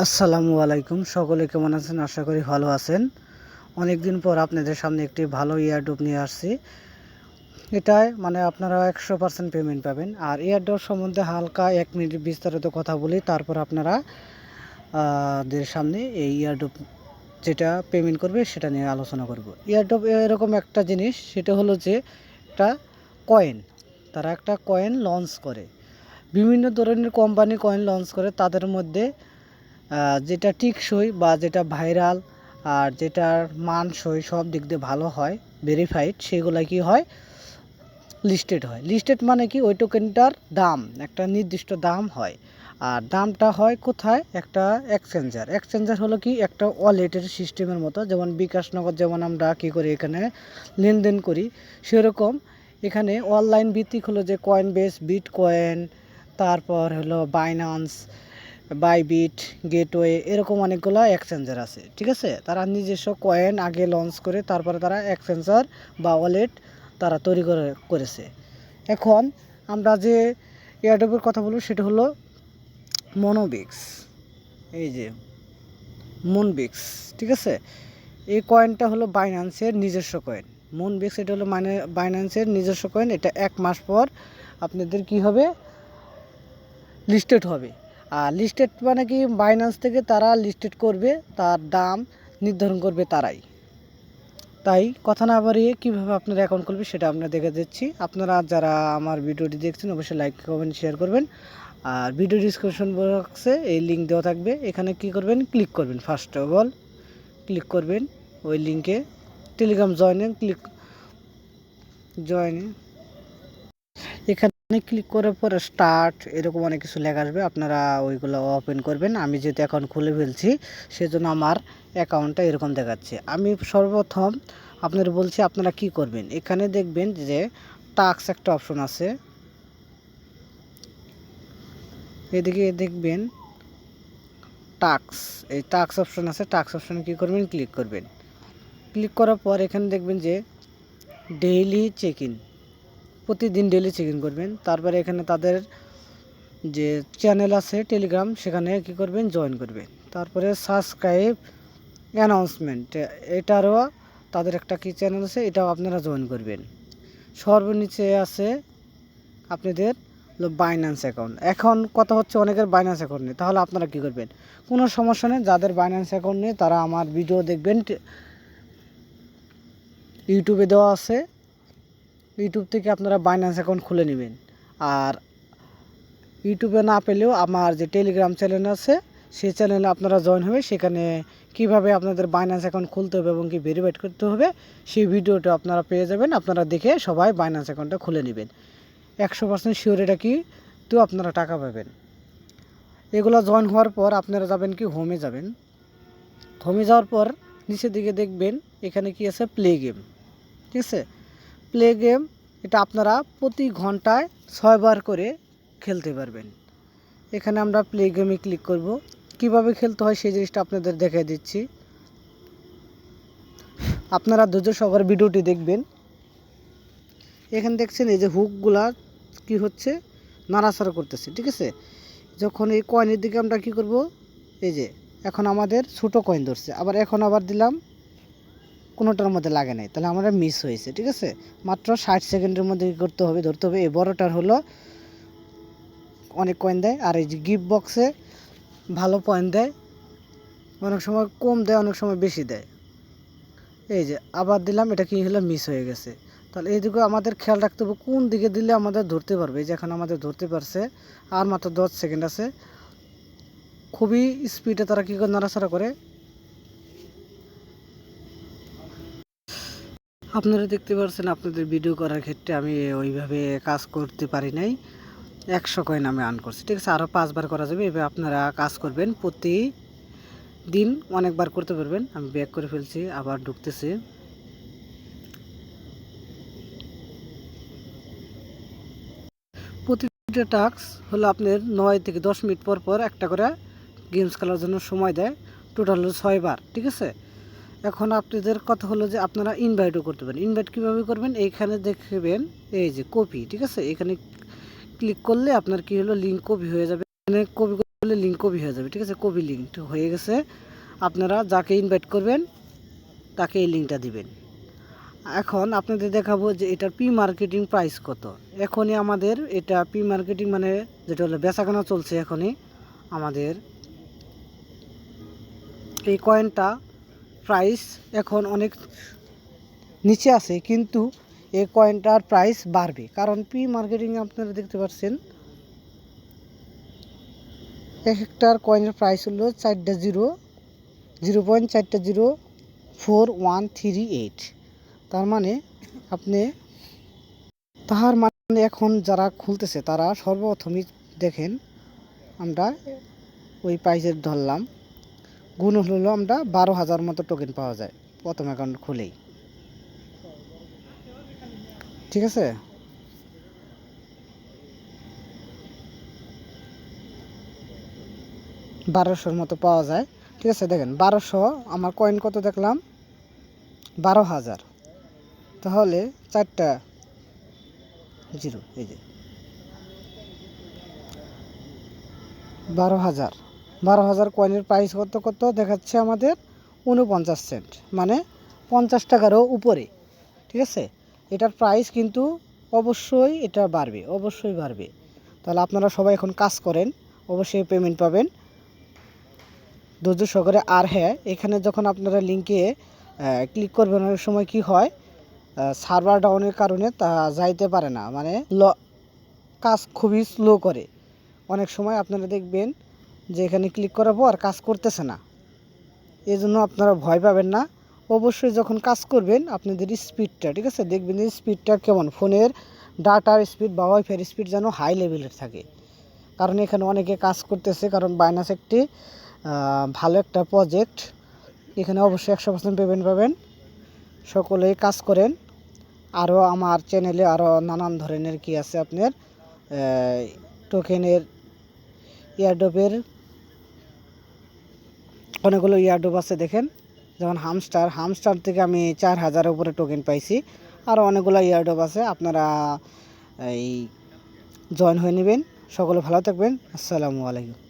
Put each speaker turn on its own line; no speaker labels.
আসসালামু আলাইকুম, সকলে কেমন আছেন? আশা করি ভালো আছেন। অনেক দিন পর আপনাদের সামনে একটি ভালো ইয়ারড্রপ নিয়ে আসছি। এটায় আপনারা 100% পেমেন্ট পাবেন। আর ইয়ারড্রপ সম্বন্ধে হালকা 1 মিনিট বিস্তারিত কথা বলি, তারপর আপনারা দের সামনে এই ইয়ারড্রপ যেটা পেমেন্ট করবে সেটা নিয়ে আলোচনা করব। ইয়ারড্রপ এরকম একটা জিনিস, সেটা হলো যে একটা কয়েন। তারা একটা কয়েন লঞ্চ করে, বিভিন্ন ধরনের কোম্পানি কয়েন লঞ্চ করে। তাদের মধ্যে যেটা টিকসই বা যেটা ভাইরাল আর যেটার মানসই সব দিক দিয়ে ভালো হয়, ভেরিফাইড, সেগুলো কি হয়, লিস্টেড হয়। লিস্টেড মানে কি, ওই টোকেনটার দাম একটা নির্দিষ্ট দাম হয়। আর দামটা হয় কোথায়? একটা এক্সচেঞ্জার হলো কি একটা ওয়ালেটের সিস্টেমের মতো, যেমন বিকাশ নগদ যেমন আমরা কী করি এখানে লেনদেন করি, সেরকম এখানে অনলাইন ভিত্তিক হলো যে কয়েনবেস, বিটকয়েন, তারপর হলো বাইন্যান্স, বাইবিট, গেটওয়ে, এরকম অনেকগুলো এক্সচেঞ্জার আছে। ঠিক আছে, তারা নিজস্ব কয়েন আগে লঞ্চ করে তারপরে তারা এক্সচেঞ্জার বা ওয়ালেট তারা তৈরি করেছে। এখন আমরা যে এয়ারড্রপের কথা বলব সেটা হলো মনোবিক্স। এই যে মুনবিক্স, ঠিক আছে, এই কয়েনটা হলো বাইন্যান্সের নিজস্ব কয়েন। মুনবিক্স এটা হলো বাইন্যান্সের নিজস্ব কয়েন। এটা 1 মাস পর আপনাদের কি হবে, লিস্টেড হবে। আর লিস্টেড মানে কি, বাইন্যান্স থেকে তারা লিস্টেড করবে, তার দাম নির্ধারণ করবে তারাই। তাই কথা না বাড়িয়ে কীভাবে আপনারা অ্যাকাউন্ট করবে সেটা আপনারা দেখে দিচ্ছি। আপনারা যারা আমার ভিডিওটি দেখছেন অবশ্যই লাইক, কমেন্ট, শেয়ার করবেন। আর ভিডিও ডিসক্রিপশন বক্সে এই লিঙ্ক দেওয়া থাকবে, এখানে কি করবেন, ক্লিক করবেন। ফার্স্ট অফ অল ক্লিক করবেন ওই লিঙ্কে, টেলিগ্রাম জয়েনে এখানে ক্লিক করার পর স্টার্ট এরকম অনেক কিছু লেখা আসবে, আপনারা ওইগুলো ওপেন করবেন। আমি যেহেতু অ্যাকাউন্ট খুলে ফেলছি সেজন্য আমার অ্যাকাউন্টটা এরকম দেখাচ্ছে। আমি সর্বপ্রথম আপনাদের বলছি আপনারা কি করবেন। এখানে দেখবেন যে টাস্ক একটা অপশন আছে, এদিকে দেখবেন টাস্ক, এই টাস্ক অপশন আছে। টাস্ক অপশনে কী করবেন, ক্লিক করবেন। ক্লিক করার পর এখানে দেখবেন যে ডেইলি চেক ইন, প্রতিদিন ডেইলি চেক ইন করবেন। তারপরে এখানে তাদের যে চ্যানেল আছে টেলিগ্রাম, সেখানে কি করবেন, জয়েন করবেন। তারপরে সাবস্ক্রাইব অ্যানাউন্সমেন্ট, এটারও তাদের একটা কি চ্যানেল আছে, এটাও আপনারা জয়েন করবেন। সর্বনিচে আছে আপনাদের বাইন্যান্স অ্যাকাউন্ট। এখন কথা হচ্ছে অনেকের বাইন্যান্স অ্যাকাউন্ট নেই, তাহলে আপনারা কি করবেন, কোনো সমস্যা নেই। যাদের বাইন্যান্স অ্যাকাউন্ট নেই তারা আমার ভিডিও দেখবেন, ইউটিউবে দেওয়া আছে, ইউটিউব থেকে আপনারা বাইন্যান্স অ্যাকাউন্ট খুলে নেবেন। আর ইউটিউবে না পেলেও আমার যে টেলিগ্রাম চ্যানেল আছে সেই চ্যানেলে আপনারা জয়েন হবে। সেখানে কিভাবে আপনাদের বাইন্যান্স অ্যাকাউন্ট খুলতে হবে এবং কি ভেরিফাইড করতে হবে সেই ভিডিওটা আপনারা পেয়ে যাবেন। আপনারা দেখে সবাই বাইন্যান্স অ্যাকাউন্টটা খুলে নেবেন। 100% শিওর এটা কি, তো আপনারা টাকা পাবেন। এগুলো জয়েন হওয়ার পর আপনারা যাবেন কি, হোমে যাবেন। হোমে যাওয়ার পর নিচের দিকে দেখবেন এখানে কি আছে, প্লে গেম। ঠিক আছে, প্লে গেম, এটা আপনারা প্রতি ঘন্টায় 6 বার করে খেলতে পারবেন। এখানে আমরা প্লে গেমে ক্লিক করব। কিভাবে খেলতে হয় সেই জিনিসটা আপনাদের দেখিয়ে দিচ্ছি, আপনারা ধৈর্য সহকারে ভিডিওটি দেখবেন। এখানে দেখছেন এই যে হুকগুলা কি হচ্ছে, নাড়াচাড়া করতেছে। ঠিক আছে, যখন এই কয়েনের দিকে আমরা কি করব, এই যে এখন আমাদের ছোট কয়েন ধরছে, এখন আবার দিলাম, কোনোটার মধ্যে লাগে নাই, তাহলে আমরা মিস হয়েছে। ঠিক আছে, মাত্র 60 সেকেন্ডের মধ্যে কী করতে হবে, ধরতে হবে। এই বড়টার হলো অনেক কয়েন দেয়, আর এই যে গিফট বক্সে ভালো পয়েন্ট দেয়, অনেক সময় কম দেয়, অনেক সময় বেশি দেয়। এই যে আবার দিলাম, এটা কি হলো, মিস হয়ে গেছে। তাহলে এইদিকে আমাদের খেয়াল রাখতে হবে কোন দিকে দিলে আমাদের ধরতে পারবে। এই যে এখন আমাদের ধরতে পারছে, আর মাত্র 10 সেকেন্ড আছে। খুবই স্পিডে তারা কী করে নাড়াচাড়া করে। আপনারা দেখতে পাচ্ছেন, আপনাদের ভিডিও করার ক্ষেত্রে আমি ওইভাবে কাজ করতে পারি নাই। 100 কয়েন আমি আর্ন করছি। ঠিক আছে, আরও 5 বার করা যাবে। এভাবে আপনারা কাজ করবেন, প্রতিদিন অনেকবার করতে পারবেন। আমি ব্যাক করে ফেলছি, আবার ঢুকতেছি। প্রতিটা টাস্ক হলো আপনার 9 থেকে 10 মিনিট পর পর একটা করে গেমস খেলার জন্য সময় দেয়, টোটাল হলো 6 বার। ঠিক আছে, এখন আপনাদের কথা হলো যে আপনারা ইনভাইটও করতে পারেন। ইনভাইট কীভাবে করবেন, এইখানে দেখবেন এই যে কপি। ঠিক আছে, এখানে ক্লিক করলে আপনার কি হলো, লিঙ্ক কপি হয়ে যাবে। এখানে কপি বলে লিঙ্ক কপি হয়ে যাবে, ঠিক আছে। কপি লিঙ্ক হয়ে গেছে। আপনারা যাকে ইনভাইট করবেন তাকে এই লিঙ্কটা দিবেন। এখন আপনাদের দেখাবো যে এটার প্রি মার্কেটিং প্রাইস কত। এখনই আমাদের এটা প্রি মার্কেটিং মানে যেটা হলো বেচাকেনা চলছে। এখনই আমাদের এই কয়েনটা প্রাইস এখন অনেক নিচে আছে, কিন্তু এই কয়েনটার প্রাইস বাড়বে, কারণ প্রি মার্কেটিং আপনারা দেখতে পাচ্ছেন এক একটার কয়েনের প্রাইস হলো 0.4138। তার মানে এখন যারা খুলতেছে তারা সর্বপ্রথমই দেখেন, আমরা ওই প্রাইসের ধরলাম গুণ হলো আমরা 12,000 মতো টোকেন পাওয়া যায় প্রথম অ্যাকাউন্ট খুলেই, ঠিক আছে। বারোশোর মতো পাওয়া যায়, ঠিক আছে। দেখেন 1200, আমার কয়েন কত দেখলাম 12,000, তাহলে 4টা জিরো, এই যে 12,000 কয়েনের প্রাইস কত দেখাচ্ছে আমাদের 49 সেন্ট, মানে 50 টাকারও উপরে, ঠিক আছে। এটার প্রাইস কিন্তু অবশ্যই এটা বাড়বে, অবশ্যই বাড়বে। তাহলে আপনারা সবাই এখন কাজ করেন, অবশ্যই পেমেন্ট পাবেন ধৈর্য সহকারে। আর হ্যাঁ, এখানে যখন আপনারা লিঙ্কে ক্লিক করবেন অনেক সময় কি হয়, সার্ভার ডাউনের কারণে তা যাইতে পারে না, মানে কাজ খুবই স্লো করে। অনেক সময় আপনারা দেখবেন যে এখানে ক্লিক করার পর কাজ করতেছে না, এই জন্য আপনারা ভয় পাবেন না। অবশ্যই যখন কাজ করবেন আপনাদের স্পিডটা, ঠিক আছে, দেখবেন যে স্পিডটা কেমন, ফোনের ডাটার স্পিড বা ওয়াইফাইয়ের স্পিড যেন হাই লেভেলের থাকে, কারণ এখানে অনেকে কাজ করতেছে। কারণ বাইনান্স একটি ভালো একটা প্রজেক্ট, এখানে অবশ্যই 100% পেমেন্ট পাবেন। সকলেই কাজ করেন। আরও আমার চ্যানেলে আরও নানান ধরনের কি আছে আপনার টোকেনের ইয়ারড্রপের অনেকগুলো ইয়ারড্রপ আছে। দেখেন যেমন হামস্টার থেকে আমি 4,000-এর উপরে টোকেন পাইছি। আরও অনেকগুলো ইয়ারড্রপ আছে, আপনারা এই জয়েন হয়ে নেবেন। সকলে ভালো থাকবেন। আসসালামু আলাইকুম।